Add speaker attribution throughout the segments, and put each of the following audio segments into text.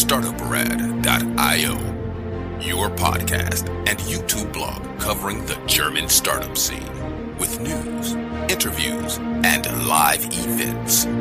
Speaker 1: Startuprad.io, your podcast and YouTube blog covering the German startup scene with news, interviews, and live events.
Speaker 2: Hello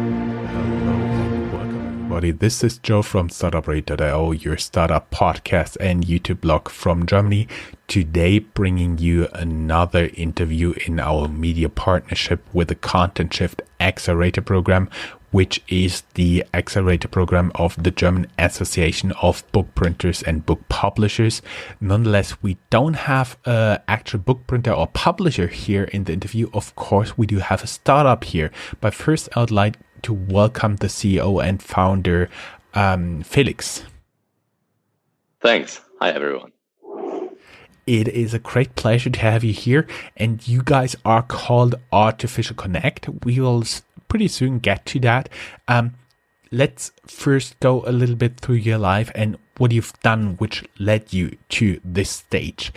Speaker 2: and welcome everybody. This is Joe from Startuprad.io, your startup podcast and YouTube blog from Germany. Today bringing you another interview in our media partnership with the Content Shift Accelerator Program, which is the accelerator program of the German Association of Book Printers and Book Publishers. Nonetheless, we don't have an actual book printer or publisher here in the interview. Of course, we do have a startup here. But first, I would like to welcome the CEO and founder, Felix.
Speaker 3: Thanks. Hi, everyone.
Speaker 2: It is a great pleasure to have you here. And you guys are called Artificial Connect. We will pretty soon get to that. Let's first go a little bit through your life and what you've done, which led you to this stage.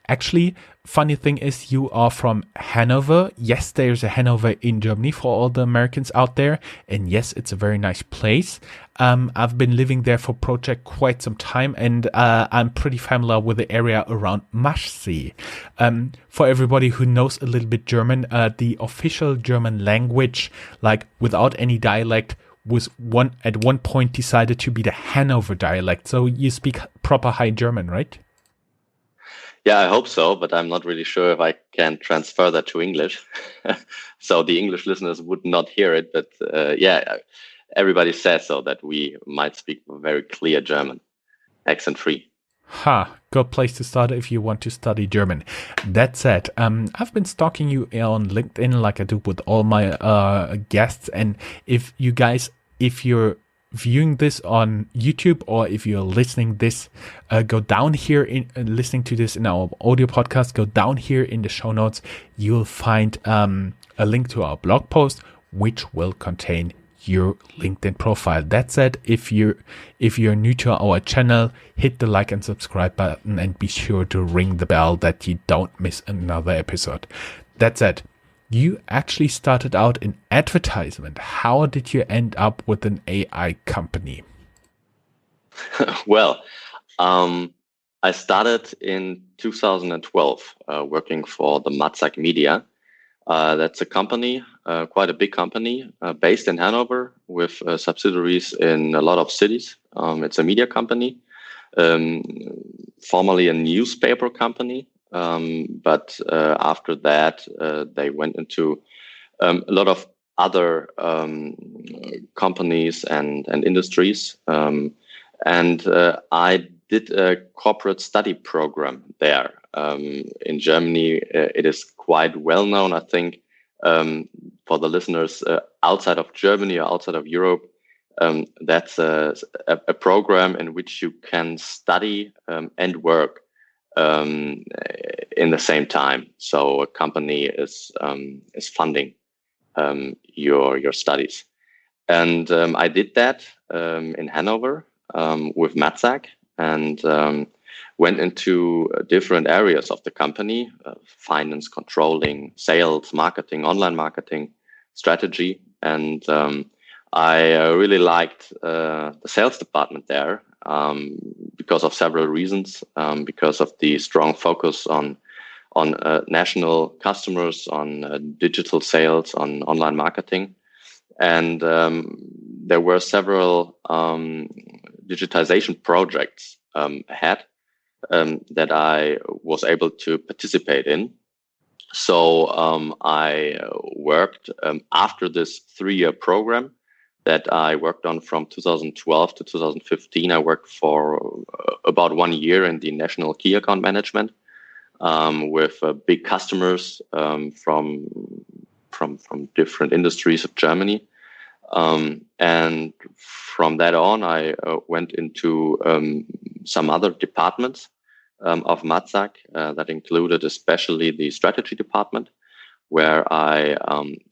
Speaker 2: Actually, funny thing is you are from Hannover. Yes, there's a Hannover in Germany for all the Americans out there. And yes, it's a very nice place. I've been living there for project quite some time, and I'm pretty familiar with the area around Maschsee. For everybody who knows a little bit German, the official German language, like without any dialect, was at one point decided to be the Hannover dialect. So you speak proper High German, right?
Speaker 3: Yeah, I hope so, but I'm not really sure if I can transfer that to English. So the English listeners would not hear it, but yeah, everybody says so, that we might speak very clear German, accent-free.
Speaker 2: Good place to start if you want to study German. That said, I've been stalking you on LinkedIn like I do with all my guests, and if you're viewing this on YouTube or if you're listening this, go down here listening to this in our audio podcast, go down here in the show notes. You'll find a link to our blog post, which will contain your LinkedIn profile. That said, if you're new to our channel, hit the like and subscribe button and be sure to ring the bell that you don't miss another episode. That said, you actually started out in advertisement. How did you end up with an AI company?
Speaker 3: Well, I started in 2012 working for the Matzak Media. That's a company, quite a big company, based in Hannover with subsidiaries in a lot of cities. It's a media company, formerly a newspaper company. But after that, they went into a lot of other companies and industries. And I did a corporate study program there. In Germany, it is quite well known, I think, for the listeners outside of Germany or outside of Europe. That's a program in which you can study and work in the same time. So a company is funding your studies, and I did that in Hannover with Matzak, and went into different areas of the company: finance, controlling, sales, marketing, online marketing, strategy, and I really liked the sales department there. Because of several reasons, because of the strong focus on national customers, on digital sales, on online marketing. And there were several digitization projects ahead that I was able to participate in. So I worked after this 3-year program that I worked on from 2012 to 2015. I worked for about 1 year in the national key account management with big customers from different industries of Germany. And from that on, I went into some other departments of Matzak that included especially the strategy department, where I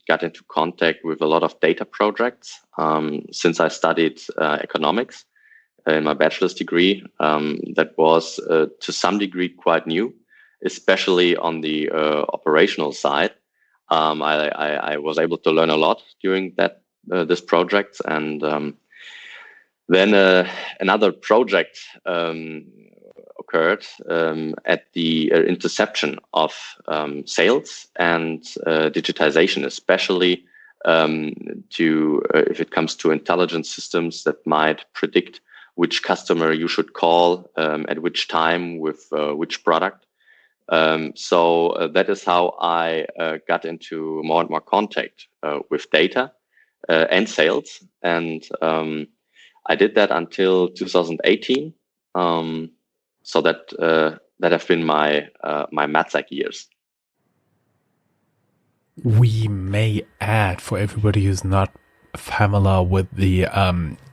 Speaker 3: got into contact with a lot of data projects. Since I studied economics in my bachelor's degree, that was to some degree quite new, especially on the operational side. I was able to learn a lot during this project, and Then another project occurred at the interception of sales and digitization, especially if it comes to intelligence systems that might predict which customer you should call at which time with which product. So that is how I got into more and more contact with data and sales. And I did that until 2018. So that have been my MatSac years.
Speaker 2: We may add, for everybody who's not familiar with the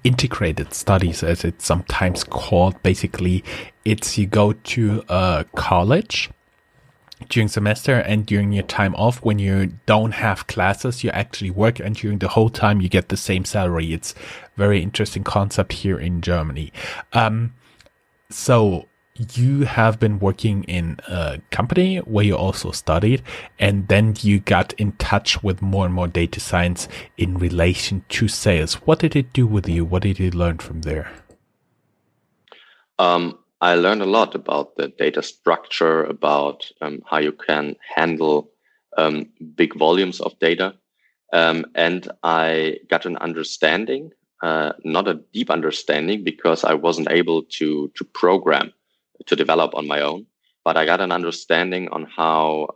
Speaker 2: integrated studies, as it's sometimes called, basically, it's you go to college during semester, and during your time off, when you don't have classes, you actually work, and during the whole time you get the same salary. It's very interesting concept here in Germany. So you have been working in a company where you also studied, and then you got in touch with more and more data science in relation to sales. What did it do with you? What did you learn from there?
Speaker 3: I learned a lot about the data structure, about how you can handle big volumes of data. And I got an understanding, not a deep understanding, because I wasn't able to program, to develop on my own. But I got an understanding on how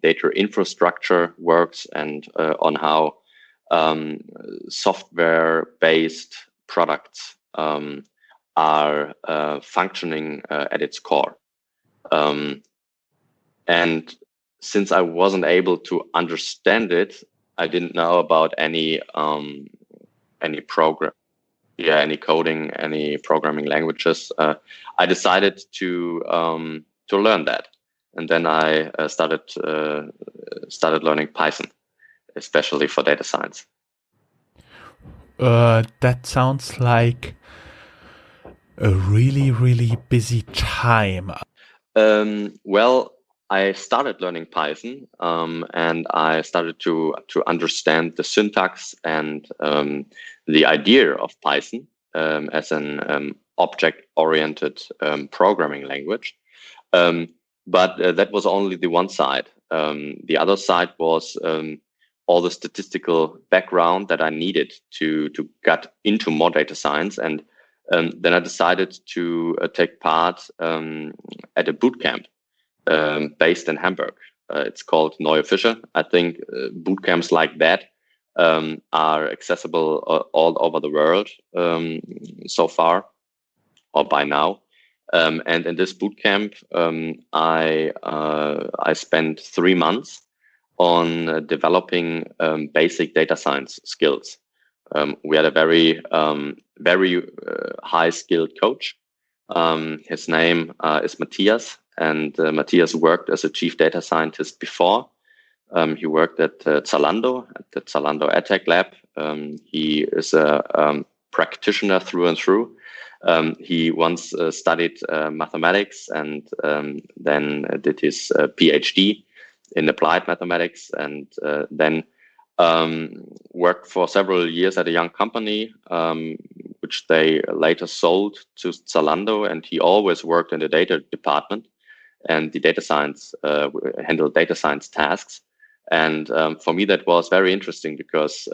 Speaker 3: data infrastructure works, and on how software-based products are functioning at its core. And since I wasn't able to understand it, I didn't know about any program, any coding, any programming languages. I decided to learn that, and then I started learning Python, especially for data science.
Speaker 2: That sounds like a really, really busy time.
Speaker 3: Well, I started learning Python, and I started to understand the syntax and the idea of Python as an object-oriented programming language. But that was only the one side. The other side was all the statistical background that I needed to get into more data science. And then I decided to take part at a boot camp based in Hamburg. It's called Neue Fische. I think boot camps like that are accessible all over the world so far, or by now. And in this boot camp, I spent 3 months on developing basic data science skills. We had a very high skilled coach. His name is Matthias, and Matthias worked as a chief data scientist before. He worked at Zalando, at the Zalando EdTech Lab. He is a practitioner through and through. He once studied mathematics, and then did his PhD in applied mathematics, and then worked for several years at a young company, which they later sold to Zalando. And he always worked in the data department, and the data science, handled data science tasks. And for me, that was very interesting, because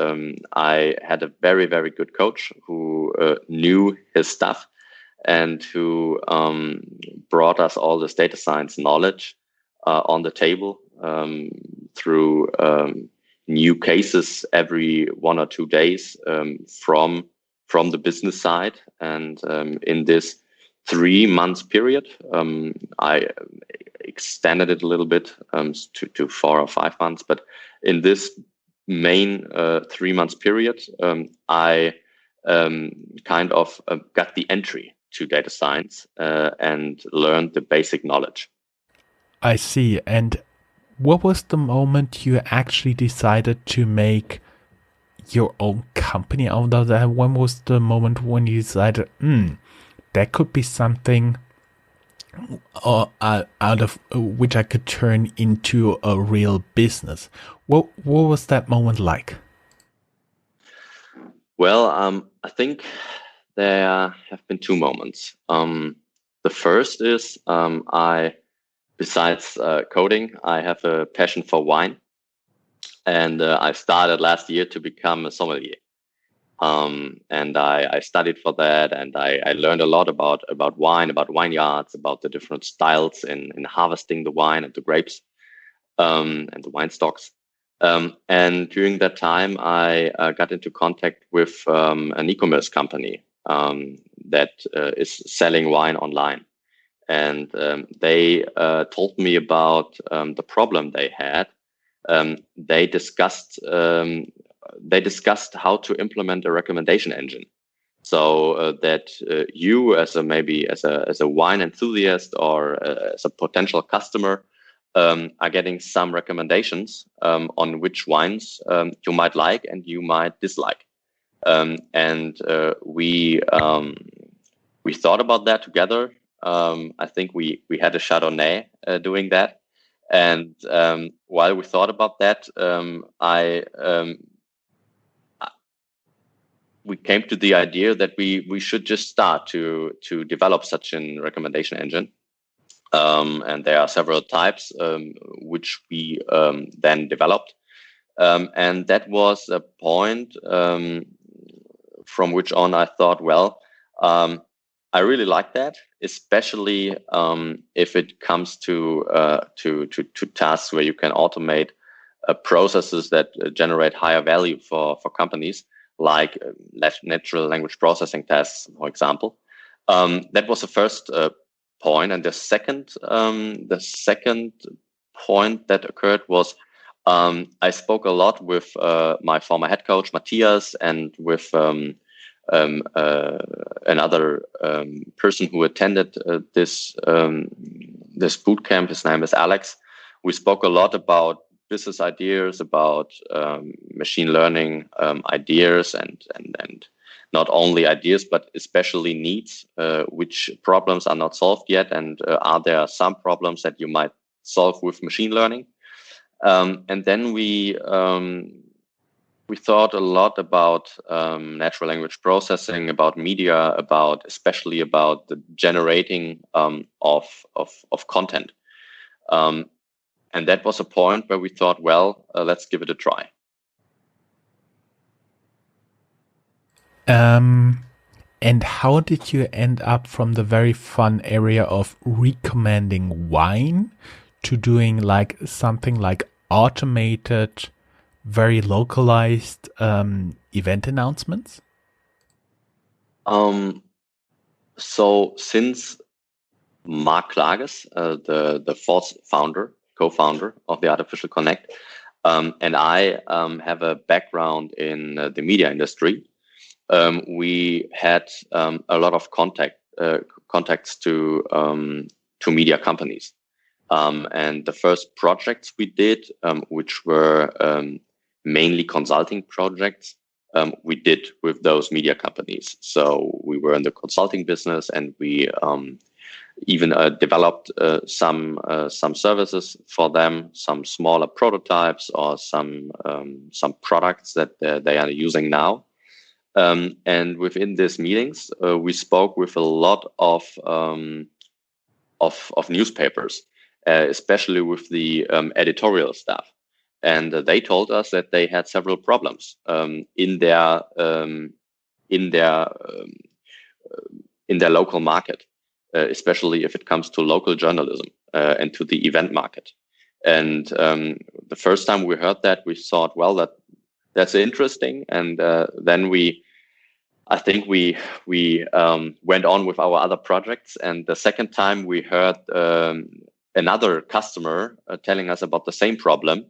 Speaker 3: I had a very, very good coach who knew his stuff, and who brought us all this data science knowledge on the table through new cases every 1 or 2 days from the business side. And in this 3 months period, I extended it a little bit to 4 or 5 months. But in this main 3 months period, I kind of got the entry to data science and learned the basic knowledge.
Speaker 2: I see. And what was the moment you actually decided to make your own company out of that? When was the moment when you decided, that could be something out of which I could turn into a real business? What was that moment like?
Speaker 3: Well, I think there have been two moments. The first is besides coding, I have a passion for wine, and I started last year to become a sommelier. And I studied for that, and I learned a lot about wine, about vineyards, about the different styles in harvesting the wine and the grapes, and the wine stocks. And during that time, I got into contact with an e-commerce company that is selling wine online. And they told me about the problem they had. They discussed how to implement a recommendation engine, so that you, as a wine enthusiast or as a potential customer, are getting some recommendations on which wines you might like and you might dislike. And we thought about that together. I think we had a Chardonnay doing that. And while we thought about that, we came to the idea that we should just start to develop such a recommendation engine. And there are several types which we then developed. And that was a point from which on I thought, well, I really like that, especially if it comes to tasks where you can automate processes that generate higher value for companies, like natural language processing tasks, for example. That was the first point, and the second point that occurred was I spoke a lot with my former head coach Matthias and with another person who attended this boot camp. His name is Alex. We spoke a lot about business ideas, about machine learning ideas, and not only ideas, but especially needs. Which problems are not solved yet, and are there some problems that you might solve with machine learning? And then we thought a lot about natural language processing, about media, especially about the generating of content. And that was a point where we thought, well, let's give it a try.
Speaker 2: And how did you end up from the very fun area of recommending wine to doing like something like automated, very localized event announcements?
Speaker 3: So since Mark Klages, the fourth co-founder of the Artificial Connect, and I have a background in the media industry, we had a lot of contacts to media companies. And the first projects we did, which were mainly consulting projects, we did with those media companies. So we were in the consulting business, and we even developed some services for them, some smaller prototypes or some products that they are using now. And within these meetings, we spoke with a lot of newspapers, especially with the editorial staff. And they told us that they had several problems in their local market, especially if it comes to local journalism and to the event market. And the first time we heard that, we thought, well, that's interesting. And then I think we went on with our other projects. And the second time we heard another customer telling us about the same problem,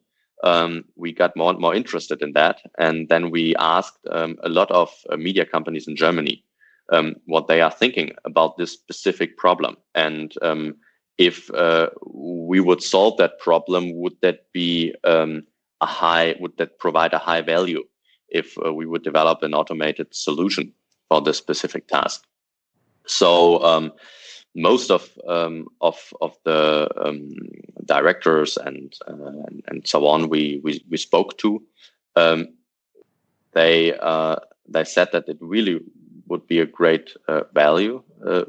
Speaker 3: we got more and more interested in that. And then we asked a lot of media companies in Germany what they are thinking about this specific problem. And if we would solve that problem, would that provide a high value if we would develop an automated solution for this specific task? So most of the directors and so on we spoke to, they said that it really would be a great value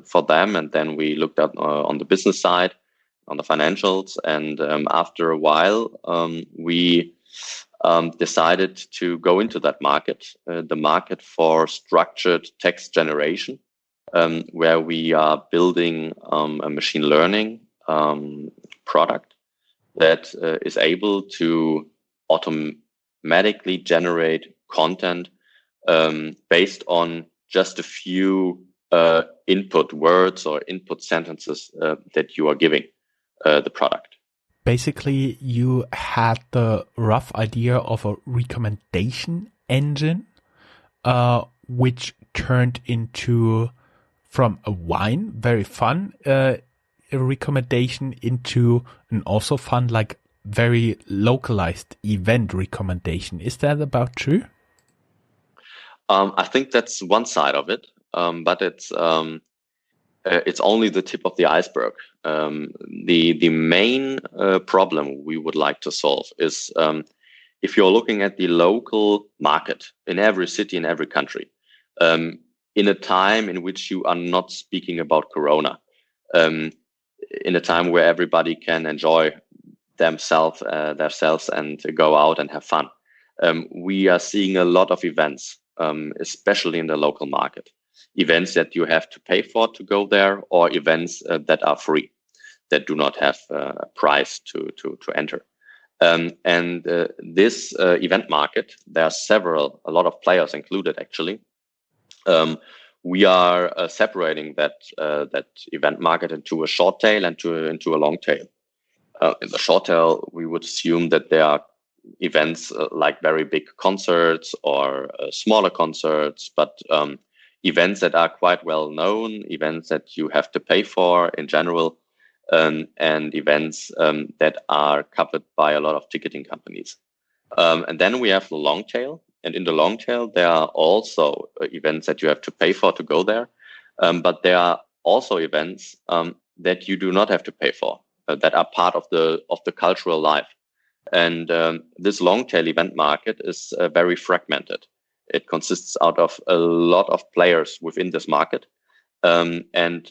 Speaker 3: for them. And then we looked at on the business side, on the financials, and after a while, we decided to go into that market, the market for structured text generation, where we are building a machine learning product that is able to automatically generate content based on just a few input words or input sentences that you are giving the product.
Speaker 2: Basically, you had the rough idea of a recommendation engine, which turned into, from a wine, very fun, a recommendation into an also fun, like very localized event recommendation. Is that about true?
Speaker 3: I think that's one side of it, but it's only the tip of the iceberg. The main problem we would like to solve is if you're looking at the local market in every city, in every country, in a time in which you are not speaking about Corona, in a time where everybody can enjoy themselves and go out and have fun. We are seeing a lot of events, especially in the local market. Events that you have to pay for to go there, or events that are free, that do not have a price to enter. And this event market, there are a lot of players included actually. We are separating that event market into a short tail and into a long tail. In the short tail, we would assume that there are events like very big concerts or smaller concerts, but events that are quite well known, events that you have to pay for in general, and events that are covered by a lot of ticketing companies. And then we have the long tail. And in the long tail, there are also events that you have to pay for to go there. But there are also events that you do not have to pay for, that are part of the cultural life. And this long tail event market is very fragmented. It consists out of a lot of players within this market. And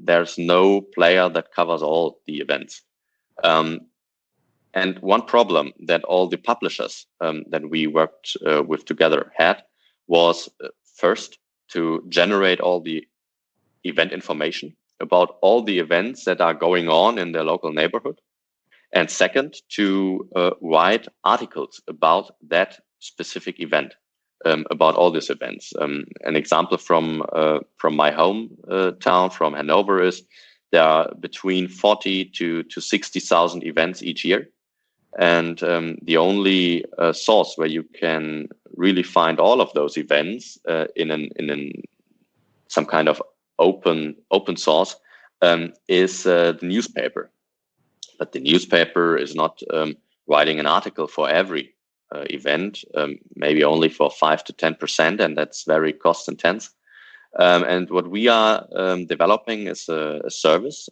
Speaker 3: there's no player that covers all the events. And one problem that all the publishers that we worked with together had was first to generate all the event information about all the events that are going on in their local neighborhood. And second, to write articles about that specific event, about all these events. An example from my hometown, from Hannover, is there are between 40 to 60,000 events each year. And the only source where you can really find all of those events in some kind of open source is the newspaper. But the newspaper is not writing an article for every event, maybe only for 5 to 10%, and that's very cost intense. And what we are developing is a service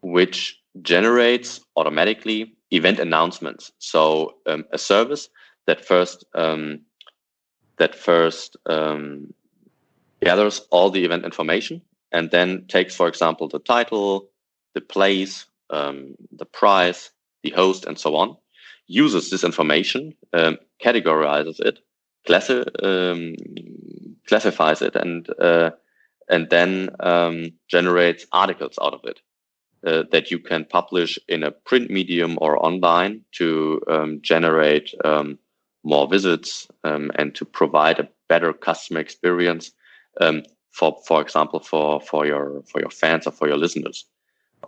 Speaker 3: which generates automatically event announcements. So a service that first gathers all the event information and then takes, for example, the title, the place, the price, the host, and so on, uses this information, categorizes it, classifies it, and then generates articles out of it that you can publish in a print medium or online to generate more visits and to provide a better customer experience for example, for your fans or for your listeners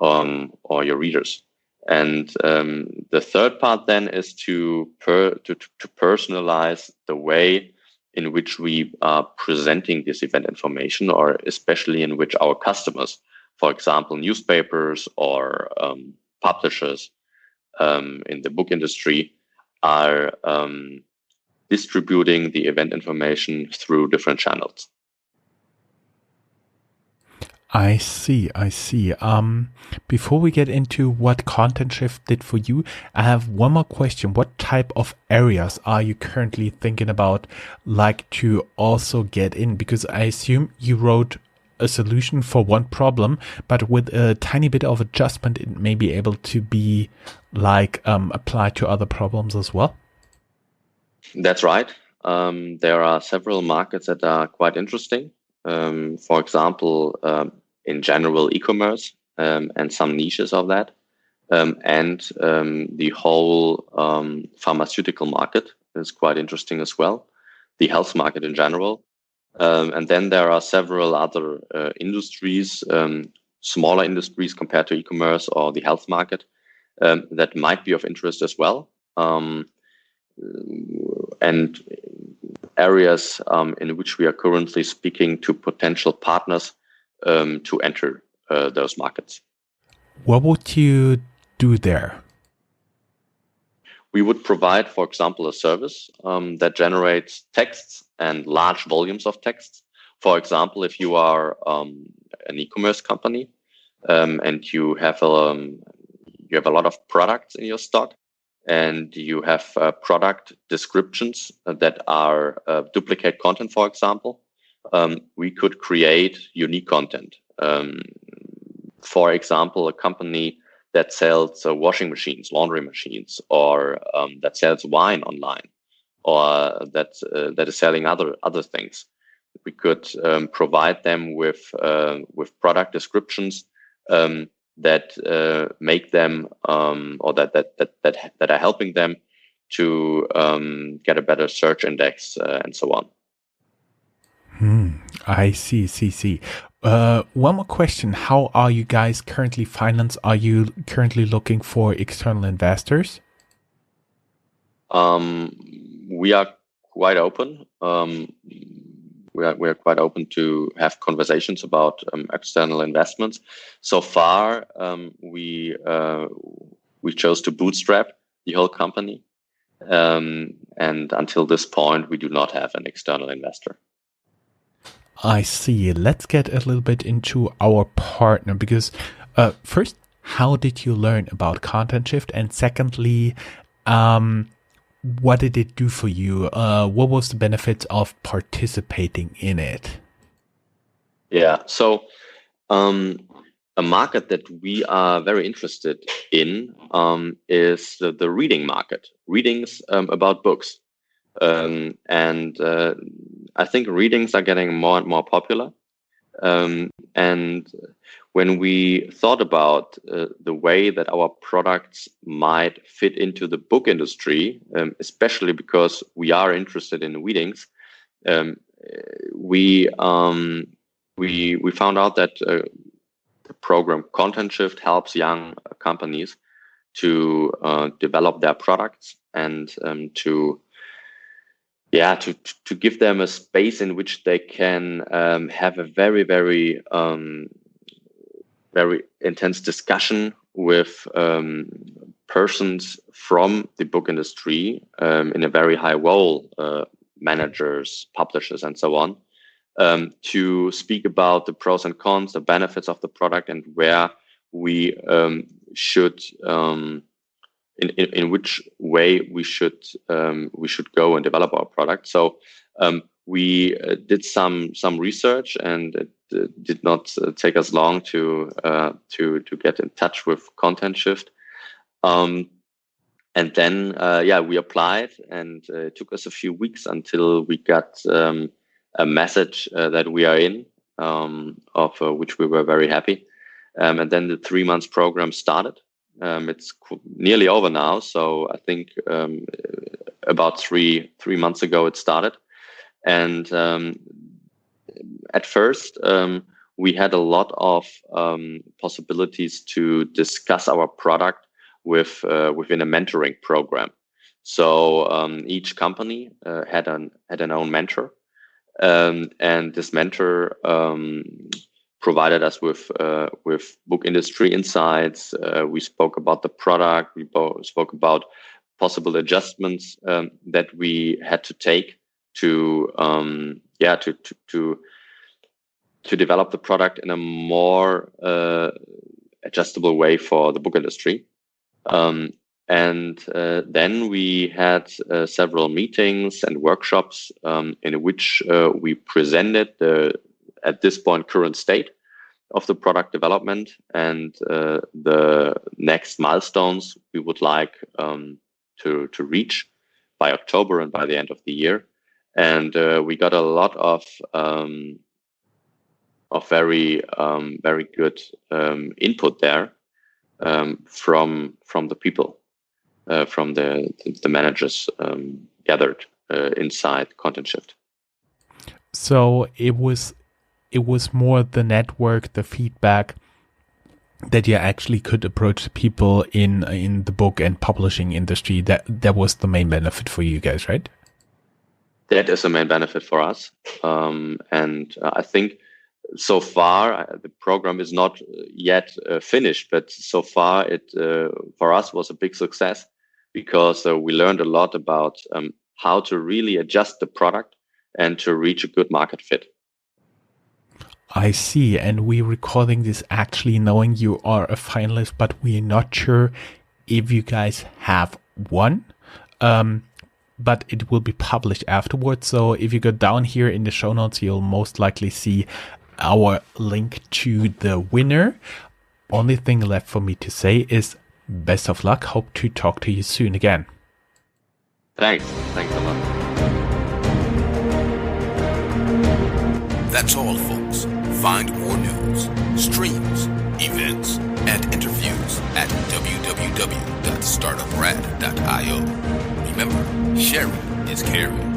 Speaker 3: or your readers. And the third part then is to personalize the way in which we are presenting this event information, or especially in which our customers, for example, newspapers or publishers in the book industry, are distributing the event information through different channels.
Speaker 2: I see. I see. Before we get into what Content Shift did for you, I have one more question. What type of areas are you currently thinking about, like to also get in? Because I assume you wrote a solution for one problem, but with a tiny bit of adjustment, it may be able to be like applied to other problems as well.
Speaker 3: That's right. There are several markets that are quite interesting. For example, in general, e-commerce and some niches of that, and the whole pharmaceutical market is quite interesting as well. The health market in general, and then there are several other industries, smaller industries compared to e-commerce or the health market, that might be of interest as well. And areas in which we are currently speaking to potential partners to enter those markets.
Speaker 2: What would you do there?
Speaker 3: We would provide, for example, a service that generates texts and large volumes of texts. For example, if you are an e-commerce company and you have a lot of products in your stock, and you have product descriptions that are duplicate content, for example, we could create unique content. For example, a company that sells washing machines, laundry machines, or that sells wine online, or that is selling other things. We could provide them with product descriptions that make them or that are helping them to get a better search index and so on.
Speaker 2: I see. One more question. How are you guys currently financed? Are you currently looking for external investors?
Speaker 3: We are quite open. We are quite open to have conversations about external investments. So far, we chose to bootstrap the whole company, and until this point, we do not have an external investor.
Speaker 2: I see. Let's get a little bit into our partner, because first, how did you learn about Content Shift? And secondly, what did it do for you? What was the benefit of participating in it?
Speaker 3: Yeah, so a market that we are very interested in is the reading market, readings about books. And I think readings are getting more and more popular. And when we thought about the way that our products might fit into the book industry, especially because we are interested in readings, we found out that the program Content Shift helps young companies to develop their products and to give them a space in which they can have a very, very, very intense discussion with persons from the book industry in a very high role, managers, publishers, and so on, to speak about the pros and cons, the benefits of the product, and where we should in which way we should go and develop our product. So we did some research, and it did not take us long to get in touch with Content Shift. And then we applied, and it took us a few weeks until we got a message that we are in, of which we were very happy. And then the 3 months program started. It's nearly over now, so I think about three months ago it started. And at first, we had a lot of possibilities to discuss our product within a mentoring program. So each company had an own mentor, and this mentor provided us with book industry insights. We spoke about the product. We spoke about possible adjustments that we had to take to to develop the product in a more adjustable way for the book industry. And then we had several meetings and workshops in which we presented the, at this point, current state of the product development and the next milestones we would like to reach by October and by the end of the year. And we got a lot of very good input there from the people, from the managers gathered inside Content Shift.
Speaker 2: So it was more the network, the feedback, that you actually could approach the people in the book and publishing industry. That was the main benefit for you guys, right?
Speaker 3: That is the main benefit for us. And I think so far the program is not yet finished, but so far it for us was a big success, because we learned a lot about how to really adjust the product and to reach a good market fit.
Speaker 2: I see. And we're recording this actually knowing you are a finalist, but we're not sure if you guys have won. But it will be published afterwards. So if you go down here in the show notes, you'll most likely see our link to the winner. Only thing left for me to say is best of luck. Hope to talk to you soon again.
Speaker 3: Thanks a lot.
Speaker 1: That's all, folks. Find more news, streams, events, and interviews at www.startuprad.io. Remember, sharing is caring.